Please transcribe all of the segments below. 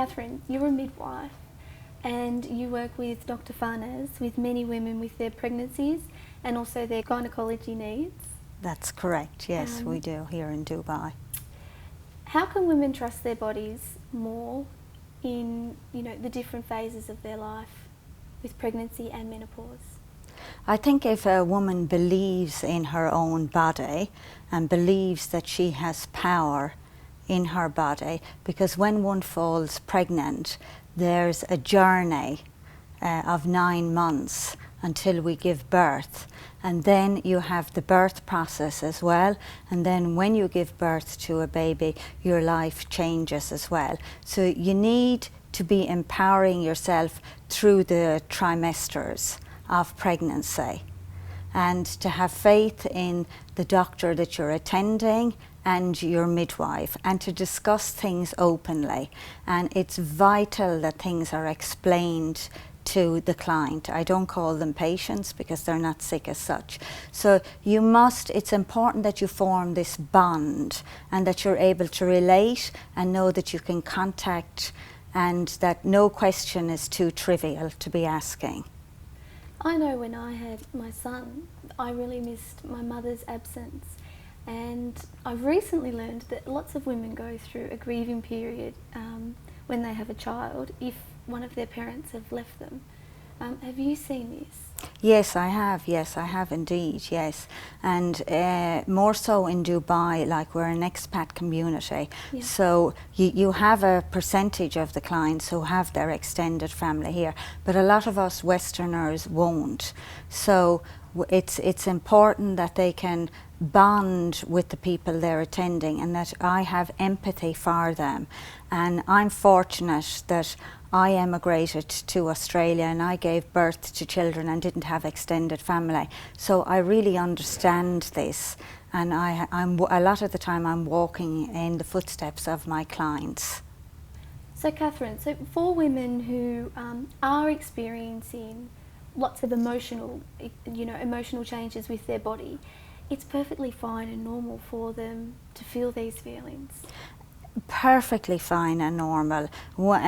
Catherine, you're a midwife and you work with Dr. Farnes with many women with their pregnancies and also their gynecology needs. That's correct, yes, we do here in Dubai. How can women trust their bodies more in, the different phases of their life with pregnancy and menopause? I think if a woman believes in her own body and believes that she has power in her body, because when one falls pregnant, there's a journey of 9 months until we give birth, and then you have the birth process as well, and then when you give birth to a baby, your life changes as well. So you need to be empowering yourself through the trimesters of pregnancy, and to have faith in the doctor that you're attending and your midwife, and to discuss things openly. And it's vital that things are explained to the client. I don't call them patients because they're not sick as such. So it's important that you form this bond and that you're able to relate and know that you can contact, and that no question is too trivial to be asking. I know when I had my son, I really missed my mother's absence, and I've recently learned that lots of women go through a grieving period when they have a child if one of their parents have left them. Have you seen this? Yes, I have. Yes, I have indeed. Yes, and more so in Dubai, like we're an expat community. Yeah. So you have a percentage of the clients who have their extended family here, but a lot of us Westerners won't. So it's important that they can bond with the people they're attending, and that I have empathy for them. And I'm fortunate that I emigrated to Australia and I gave birth to children and didn't have extended family. So I really understand this, and I'm a lot of the time I'm walking in the footsteps of my clients. So Catherine, for women who are experiencing lots of emotional changes with their body, it's perfectly fine and normal for them to feel these feelings. Perfectly fine and normal. We'll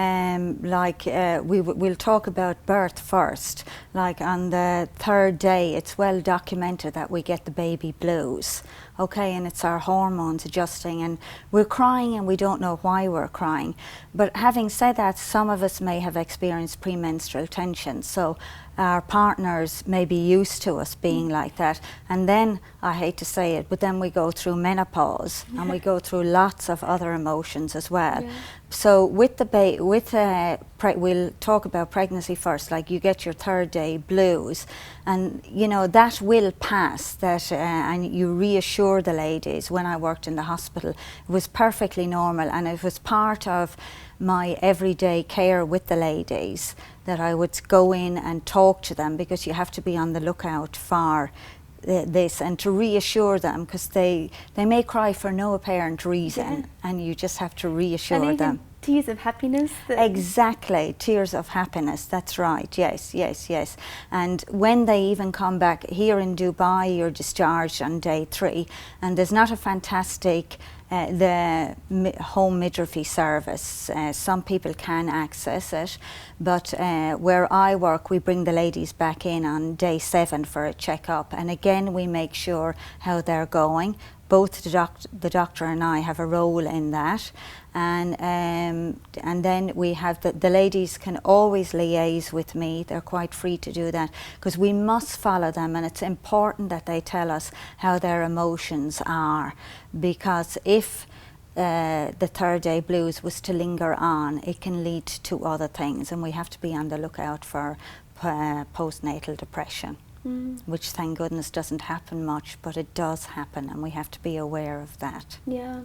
talk about birth first. Like on the 3rd day, it's well documented that we get the baby blues. Okay, and it's our hormones adjusting, and we're crying and we don't know why we're crying. But having said that, some of us may have experienced premenstrual tension, so our partners may be used to us being like that. And then, I hate to say it, but then we go through menopause and we go through lots of other emotions as well. Yeah. So we'll talk about pregnancy first. Like you get your 3rd day blues, and that will pass. And you reassure the ladies. When I worked in the hospital, it was perfectly normal, and it was part of my everyday care with the ladies that I would go in and talk to them, because you have to be on the lookout for this, and to reassure them, because they may cry for no apparent reason, and you just have to reassure them. Tears of happiness. Exactly, tears of happiness, that's right, yes. And when they even come back here in Dubai, you're discharged on day 3, and there's not a fantastic the home midwifery service. Some people can access it, but where I work, we bring the ladies back in on day 7 for a checkup, and again we make sure how they're going. Both the doctor and I have a role in that, and then we have the ladies can always liaise with me. They're quite free to do that, because we must follow them, and it's important that they tell us how their emotions are, because if the 3rd day blues was to linger on, it can lead to other things, and we have to be on the lookout for postnatal depression. Which, thank goodness, doesn't happen much, but it does happen, and we have to be aware of that. Yeah.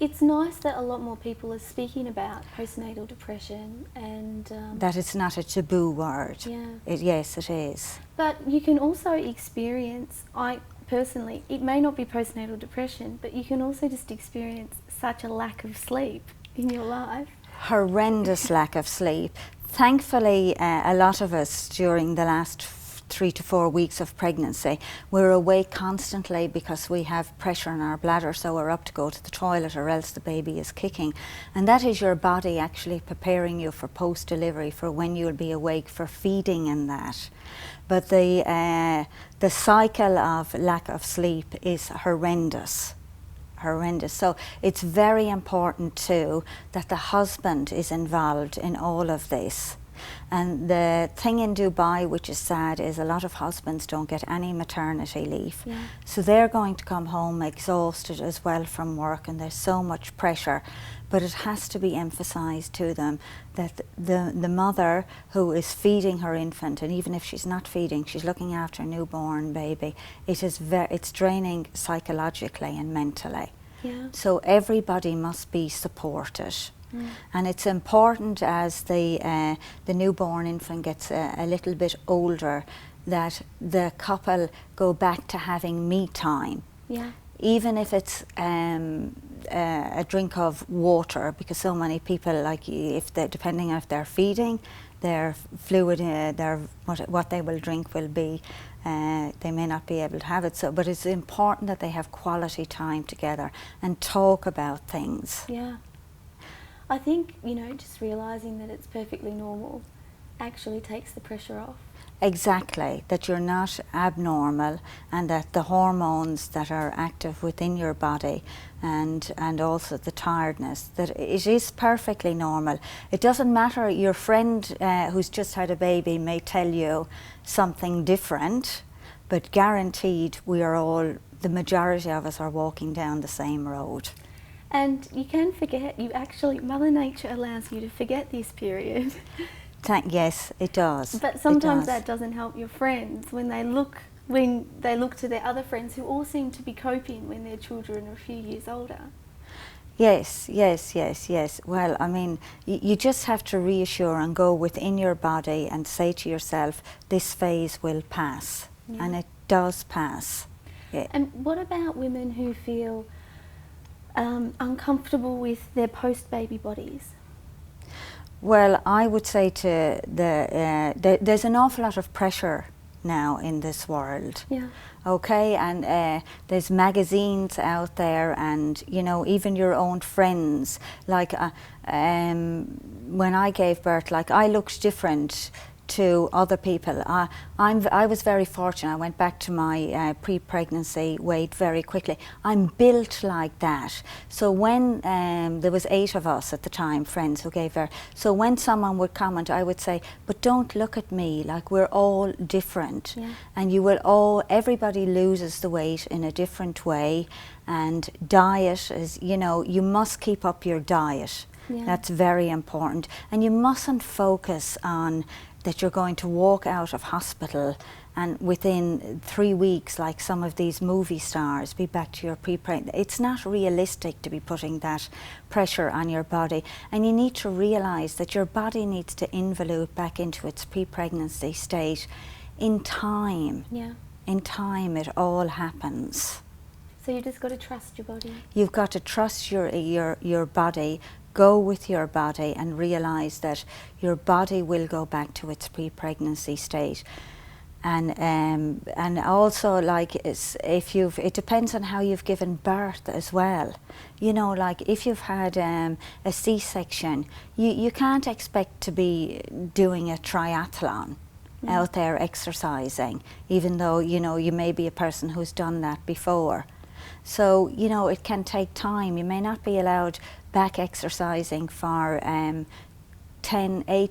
It's nice that a lot more people are speaking about postnatal depression, and that it's not a taboo word. Yeah. Yes, it is. But you can also experience, personally, it may not be postnatal depression, but you can also just experience such a lack of sleep in your life. Horrendous lack of sleep. Thankfully, a lot of us during the last 3 to 4 weeks of pregnancy, we're awake constantly because we have pressure in our bladder, so we're up to go to the toilet or else the baby is kicking. And that is your body actually preparing you for post-delivery, for when you'll be awake for feeding and that. But the cycle of lack of sleep is horrendous. So it's very important too that the husband is involved in all of this. And the thing in Dubai, which is sad, is a lot of husbands don't get any maternity leave. Yeah. So they're going to come home exhausted as well from work, and there's so much pressure. But it has to be emphasised to them that the mother who is feeding her infant, and even if she's not feeding, she's looking after a newborn baby, it's draining psychologically and mentally. Yeah. So everybody must be supported. And it's important as the newborn infant gets a little bit older that the couple go back to having me time. Yeah. Even if it's a drink of water, because so many people, like, if they, depending on if they're feeding, their fluid, what they will drink will be, they may not be able to have it. So, but it's important that they have quality time together and talk about things. Yeah. I think, just realising that it's perfectly normal actually takes the pressure off. Exactly, that you're not abnormal, and that the hormones that are active within your body and also the tiredness, that it is perfectly normal. It doesn't matter, your friend who's just had a baby may tell you something different, but guaranteed we are all, the majority of us are walking down the same road. And you can forget, Mother Nature allows you to forget this period. Yes, it does. But sometimes that doesn't help your friends when they look to their other friends who all seem to be coping when their children are a few years older. Yes. Well, I mean, you just have to reassure and go within your body and say to yourself, this phase will pass. Yeah. And it does pass. Yeah. And what about women who feel uncomfortable with their post-baby bodies? Well, I would say to there's an awful lot of pressure now in this world. Yeah. Okay, and there's magazines out there, and even your own friends. Like when I gave birth, like, I looked different to other people. I was very fortunate. I went back to my pre-pregnancy weight very quickly. I'm built like that. So when there was 8 of us at the time, friends who gave birth, so when someone would comment, I would say, but don't look at me, like, we're all different. Yeah. And everybody loses the weight in a different way, and diet is, you must keep up your diet. Yeah. That's very important. And you mustn't focus on that you're going to walk out of hospital and within 3 weeks, like some of these movie stars, be back to your pre-pregnancy. It's not realistic to be putting that pressure on your body. And you need to realise that your body needs to involute back into its pre-pregnancy state in time. Yeah. In time, it all happens. So you just got to trust your body. You've got to trust your body. Go with your body and realise that your body will go back to its pre-pregnancy state, and also, like, it depends on how you've given birth as well. Like, if you've had a C-section, you can't expect to be doing a triathlon. Out there exercising, even though you may be a person who's done that before. So it can take time. You may not be allowed back exercising for 8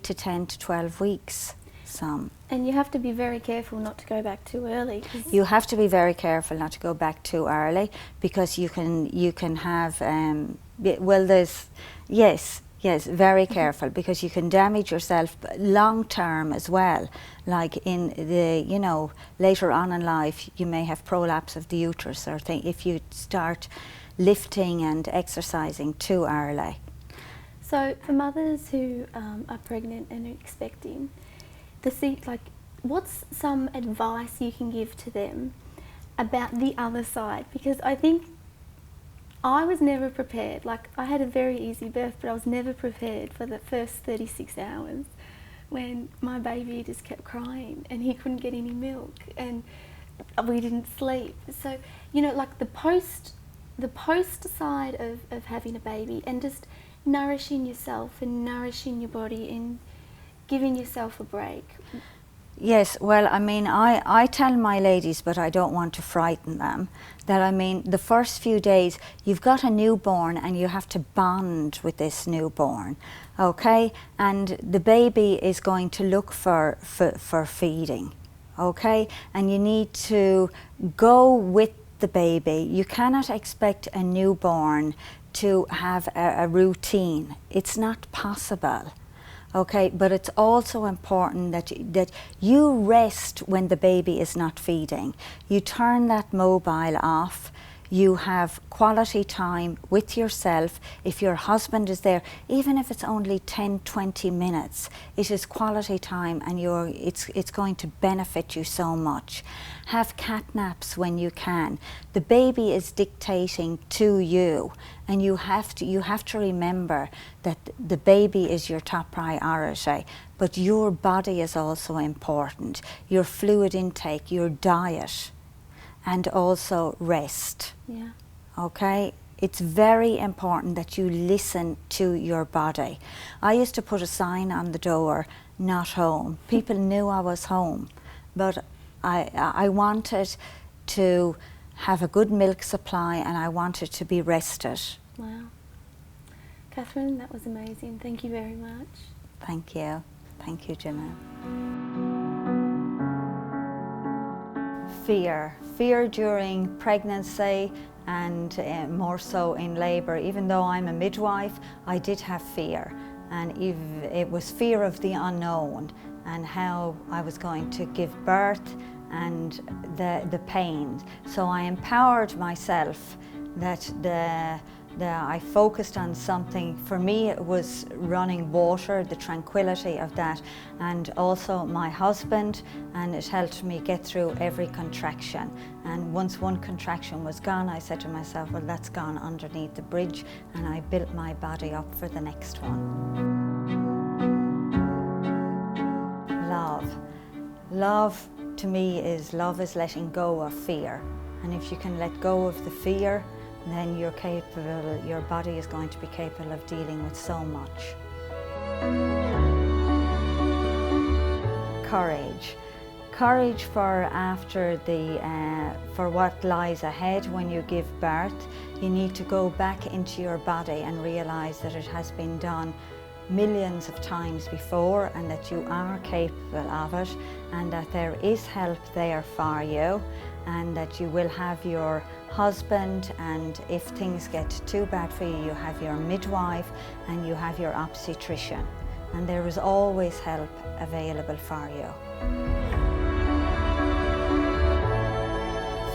to 10 to 12 weeks. Some. And you have to be very careful not to go back too early. You have to be very careful not to go back too early, because you can have Yes, very careful, because you can damage yourself long term as well. Like in the, later on in life, you may have prolapse of the uterus or thing if you start lifting and exercising too early. So for mothers who are pregnant and are expecting, what's some advice you can give to them about the other side? Because I think I was never prepared. Like, I had a very easy birth, but I was never prepared for the first 36 hours when my baby just kept crying and he couldn't get any milk and we didn't sleep. So, you know, like the post side of having a baby and just nourishing yourself and nourishing your body and giving yourself a break. Yes, well, I mean, I tell my ladies, but I don't want to frighten them, that I mean, the first few days, you've got a newborn and you have to bond with this newborn, okay? And the baby is going to look for feeding, okay? And you need to go with the baby. You cannot expect a newborn to have a routine. It's not possible. Okay, but it's also important that you rest when the baby is not feeding. You turn that mobile off. You have quality time with yourself. If your husband is there, even if it's only 10, 20 minutes, it is quality time and it's going to benefit you so much. Have cat naps when you can. The baby is dictating to you, and you have to remember that the baby is your top priority, but your body is also important. Your fluid intake, your diet, and also rest. Yeah. Okay? It's very important that you listen to your body. I used to put a sign on the door, not home. People knew I was home, but I wanted to have a good milk supply and I wanted to be rested. Wow. Catherine, that was amazing. Thank you very much. Thank you. Thank you, Gemma. Fear during pregnancy and more so in labour. Even though I'm a midwife, I did have fear, and it was fear of the unknown and how I was going to give birth and the pain. So I empowered myself that I focused on something. For me, it was running water, the tranquility of that, and also my husband, and it helped me get through every contraction. And once one contraction was gone, I said to myself, well, that's gone underneath the bridge, and I built my body up for the next one. Love to me is letting go of fear. And if you can let go of the fear, then your body is going to be capable of dealing with so much. Courage for what lies ahead when you give birth. You need to go back into your body and realize that it has been done millions of times before and that you are capable of it, and that there is help there for you, and that you will have your husband, and if things get too bad for you, you have your midwife and you have your obstetrician, and there is always help available for you.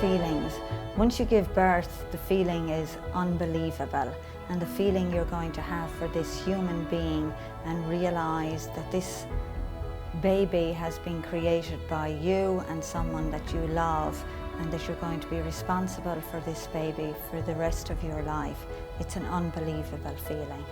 Feelings. Once you give birth, the feeling is unbelievable, and the feeling you're going to have for this human being, and realize that this baby has been created by you and someone that you love, and that you're going to be responsible for this baby for the rest of your life. It's an unbelievable feeling.